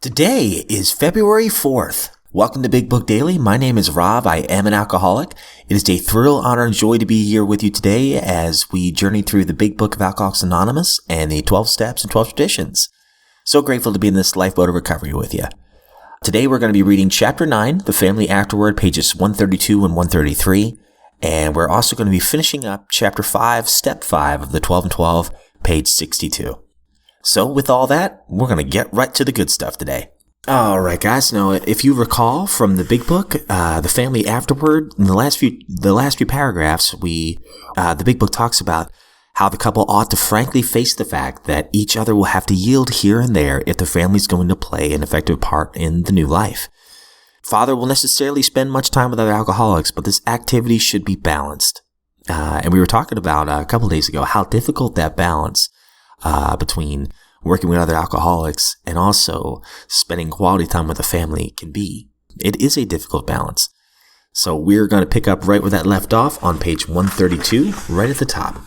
Today is February 4th. Welcome to Big Book Daily. My name is Rob. I am an alcoholic. It is a thrill, honor, and joy to be here with you today as we journey through the Big Book of Alcoholics Anonymous and the 12 Steps and 12 Traditions. So grateful to be in this lifeboat of recovery with you. Today we're going to be reading Chapter 9, The Family Afterward, pages 132 and 133. And we're also going to be finishing up Chapter 5, Step 5 of the 12 and 12, page 62. So with all that, we're going to get right to the good stuff today. All right, guys. Now, if you recall from the Big Book, The Family Afterward, in the last few paragraphs, the Big Book talks about how the couple ought to frankly face the fact that each other will have to yield here and there if the family's going to play an effective part in the new life. Father will necessarily spend much time with other alcoholics, but this activity should be balanced. And we were talking about a couple days ago how difficult that balance between working with other alcoholics and also spending quality time with the family can be. It is a difficult balance. So we're going to pick up right where that left off on page 132, right at the top.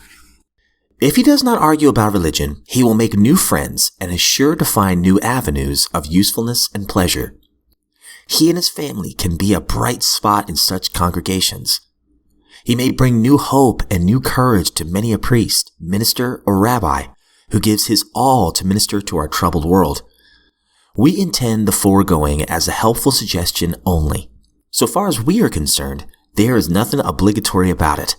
If he does not argue about religion, he will make new friends and is sure to find new avenues of usefulness and pleasure. He and his family can be a bright spot in such congregations. He may bring new hope and new courage to many a priest, minister, or rabbi who gives his all to minister to our troubled world. We intend the foregoing as a helpful suggestion only. So far as we are concerned, there is nothing obligatory about it.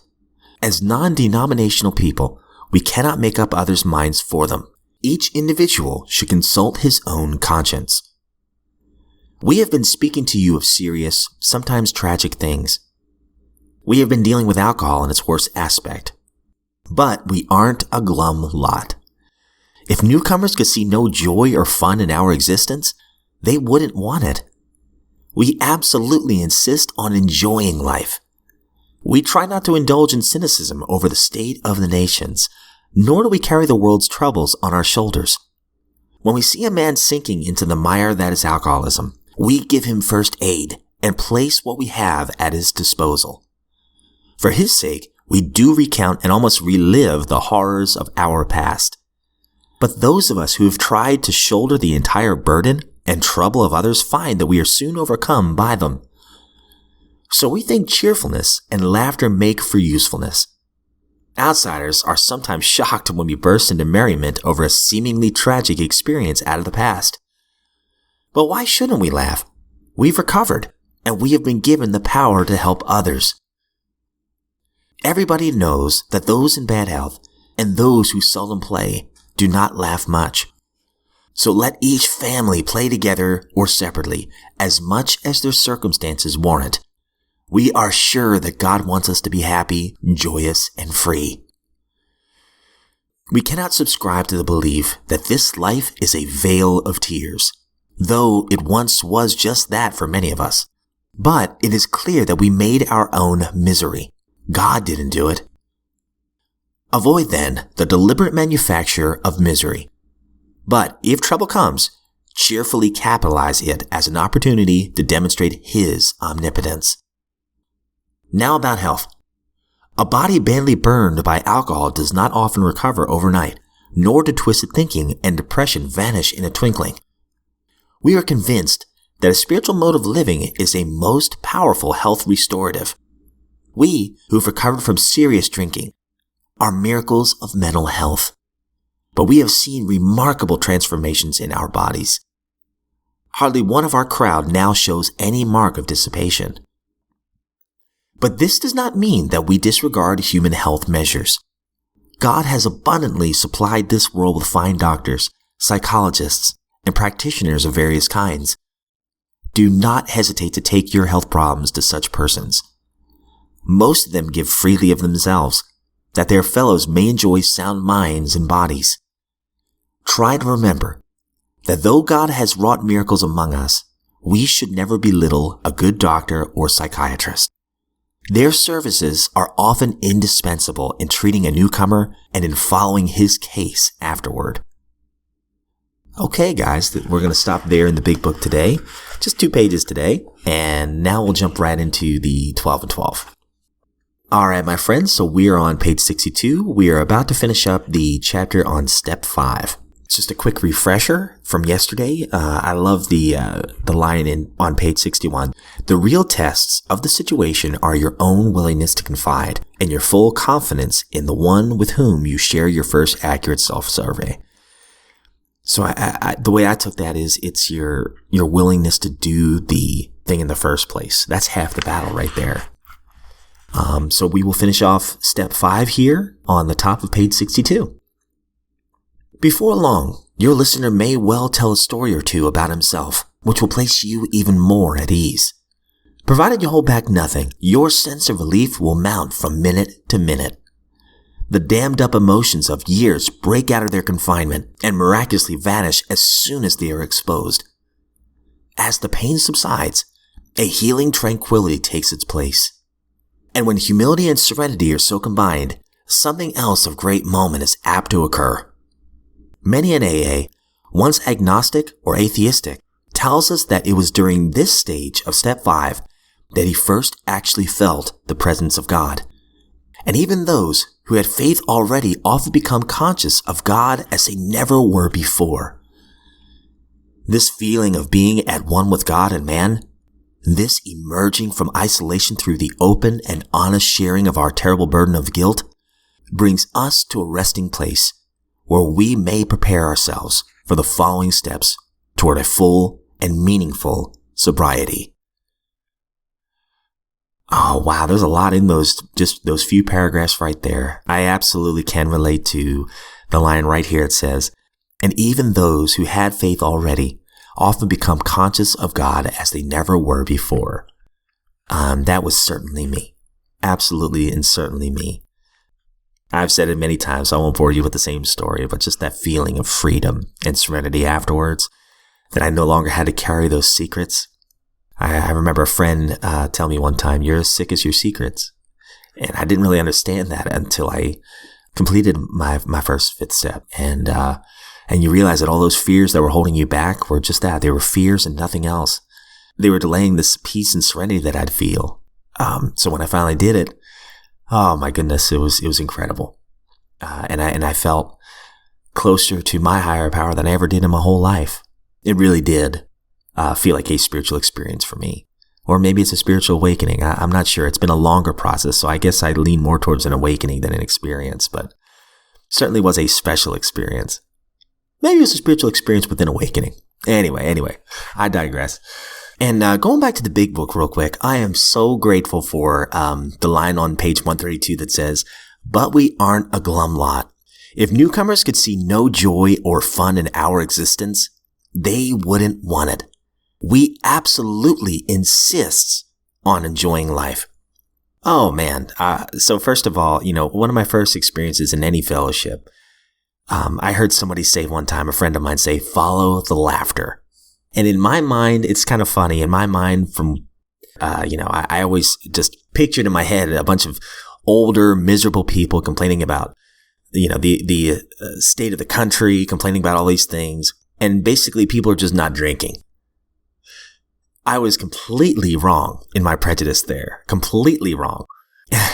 As non-denominational people, we cannot make up others' minds for them. Each individual should consult his own conscience. We have been speaking to you of serious, sometimes tragic things. We have been dealing with alcohol in its worst aspect. But we aren't a glum lot. If newcomers could see no joy or fun in our existence, they wouldn't want it. We absolutely insist on enjoying life. We try not to indulge in cynicism over the state of the nations, nor do we carry the world's troubles on our shoulders. When we see a man sinking into the mire that is alcoholism, we give him first aid and place what we have at his disposal. For his sake, we do recount and almost relive the horrors of our past. But those of us who have tried to shoulder the entire burden and trouble of others find that we are soon overcome by them. So we think cheerfulness and laughter make for usefulness. Outsiders are sometimes shocked when we burst into merriment over a seemingly tragic experience out of the past. But why shouldn't we laugh? We've recovered, and we have been given the power to help others. Everybody knows that those in bad health and those who seldom play do not laugh much. So let each family play together or separately as much as their circumstances warrant. We are sure that God wants us to be happy, joyous, and free. We cannot subscribe to the belief that this life is a vale of tears, though it once was just that for many of us. But it is clear that we made our own misery. God didn't do it. Avoid, then, the deliberate manufacture of misery. But if trouble comes, cheerfully capitalize it as an opportunity to demonstrate His omnipotence. Now about health. A body badly burned by alcohol does not often recover overnight, nor do twisted thinking and depression vanish in a twinkling. We are convinced that a spiritual mode of living is a most powerful health restorative. We, who have recovered from serious drinking, are miracles of mental health. But we have seen remarkable transformations in our bodies. Hardly one of our crowd now shows any mark of dissipation. But this does not mean that we disregard human health measures. God has abundantly supplied this world with fine doctors, psychologists, and practitioners of various kinds. Do not hesitate to take your health problems to such persons. Most of them give freely of themselves, that their fellows may enjoy sound minds and bodies. Try to remember that though God has wrought miracles among us, we should never belittle a good doctor or psychiatrist. Their services are often indispensable in treating a newcomer and in following his case afterward. Okay, guys, we're going to stop there in the Big Book today. Just 2 pages today, and now we'll jump right into the 12 and 12. All right, my friends, so we are on page 62. We are about to finish up the chapter on step 5. Just a quick refresher from yesterday. I love the line on page 61. The real tests of the situation are your own willingness to confide and your full confidence in the one with whom you share your first accurate self-survey. So the way I took that is it's your willingness to do the thing in the first place. That's half the battle right there. So we will finish off step 5 here on the top of page 62. Before long, your listener may well tell a story or two about himself, which will place you even more at ease. Provided you hold back nothing, your sense of relief will mount from minute to minute. The dammed up emotions of years break out of their confinement and miraculously vanish as soon as they are exposed. As the pain subsides, a healing tranquility takes its place. And when humility and serenity are so combined, something else of great moment is apt to occur. Many in AA, once agnostic or atheistic, tells us that it was during this stage of step 5 that he first actually felt the presence of God. And even those who had faith already often become conscious of God as they never were before. This feeling of being at one with God and man, this emerging from isolation through the open and honest sharing of our terrible burden of guilt, brings us to a resting place where we may prepare ourselves for the following steps toward a full and meaningful sobriety. Oh, wow. There's a lot in those few paragraphs right there. I absolutely can relate to the line right here. It says, and even those who had faith already often become conscious of God as they never were before. That was certainly me. Absolutely and certainly me. I've said it many times, so I won't bore you with the same story, but just that feeling of freedom and serenity afterwards, that I no longer had to carry those secrets. I remember a friend tell me one time, you're as sick as your secrets. And I didn't really understand that until I completed my first 5th step. And you realize that all those fears that were holding you back were just that. They were fears and nothing else. They were delaying this peace and serenity that I'd feel. So when I finally did it, oh my goodness, it was incredible. And I felt closer to my higher power than I ever did in my whole life. It really did feel like a spiritual experience for me. Or maybe it's a spiritual awakening. I'm not sure. It's been a longer process, so I guess I lean more towards an awakening than an experience, but certainly was a special experience. Maybe it was a spiritual experience with an awakening. Anyway, I digress. And going back to the big book real quick, I am so grateful for the line on page 132 that says, but we aren't a glum lot. If newcomers could see no joy or fun in our existence, they wouldn't want it. We absolutely insist on enjoying life. Oh man. So first of all, one of my first experiences in any fellowship, I heard somebody say one time, a friend of mine say, follow the laughter. And in my mind, it's kind of funny. In my mind, I always just pictured in my head a bunch of older, miserable people complaining about, the state of the country, complaining about all these things. And basically, people are just not drinking. I was completely wrong in my prejudice there. Completely wrong.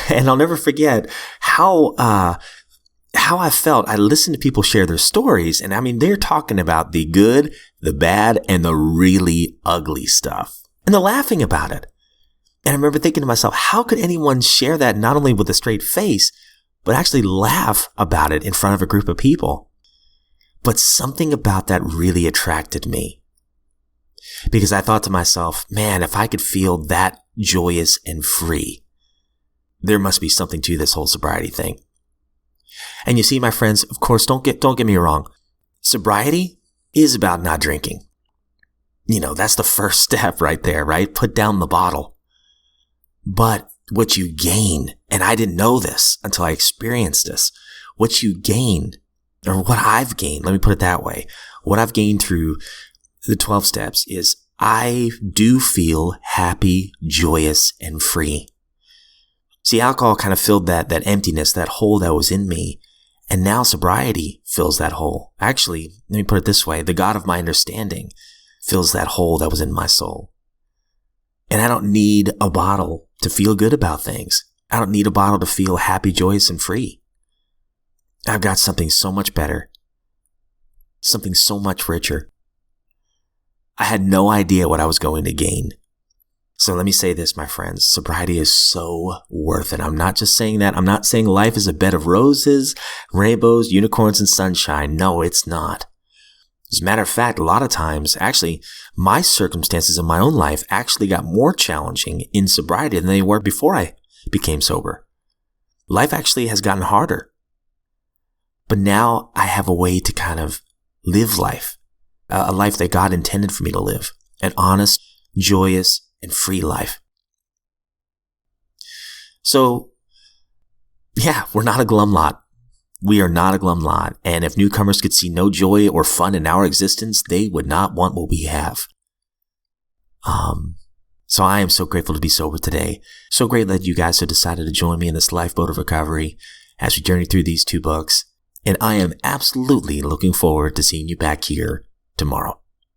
And I'll never forget how I felt. I listened to people share their stories, and I mean, they're talking about the good, the bad, and the really ugly stuff. And they're laughing about it. And I remember thinking to myself, how could anyone share that not only with a straight face, but actually laugh about it in front of a group of people? But something about that really attracted me. Because I thought to myself, man, if I could feel that joyous and free, there must be something to this whole sobriety thing. And you see, my friends, of course, don't get me wrong. Sobriety is about not drinking. That's the first step right there, right? Put down the bottle. But what you gain, and I didn't know this until I experienced this, what you gain, or what I've gained, let me put it that way. What I've gained through the 12 steps is I do feel happy, joyous, and free. See, alcohol kind of filled that emptiness, that hole that was in me. And now sobriety fills that hole. Actually, let me put it this way. The God of my understanding fills that hole that was in my soul. And I don't need a bottle to feel good about things. I don't need a bottle to feel happy, joyous, and free. I've got something so much better. something so much richer. I had no idea what I was going to gain. So let me say this, my friends, sobriety is so worth it. I'm not just saying that. I'm not saying life is a bed of roses, rainbows, unicorns, and sunshine. No, it's not. As a matter of fact, a lot of times, actually, my circumstances in my own life actually got more challenging in sobriety than they were before I became sober. Life actually has gotten harder. But now I have a way to kind of live life, a life that God intended for me to live, an honest, joyous, and free life. So, yeah, we're not a glum lot. We are not a glum lot. And if newcomers could see no joy or fun in our existence, they would not want what we have. So I am so grateful to be sober today. So grateful that you guys have decided to join me in this lifeboat of recovery as we journey through these 2 books. And I am absolutely looking forward to seeing you back here tomorrow.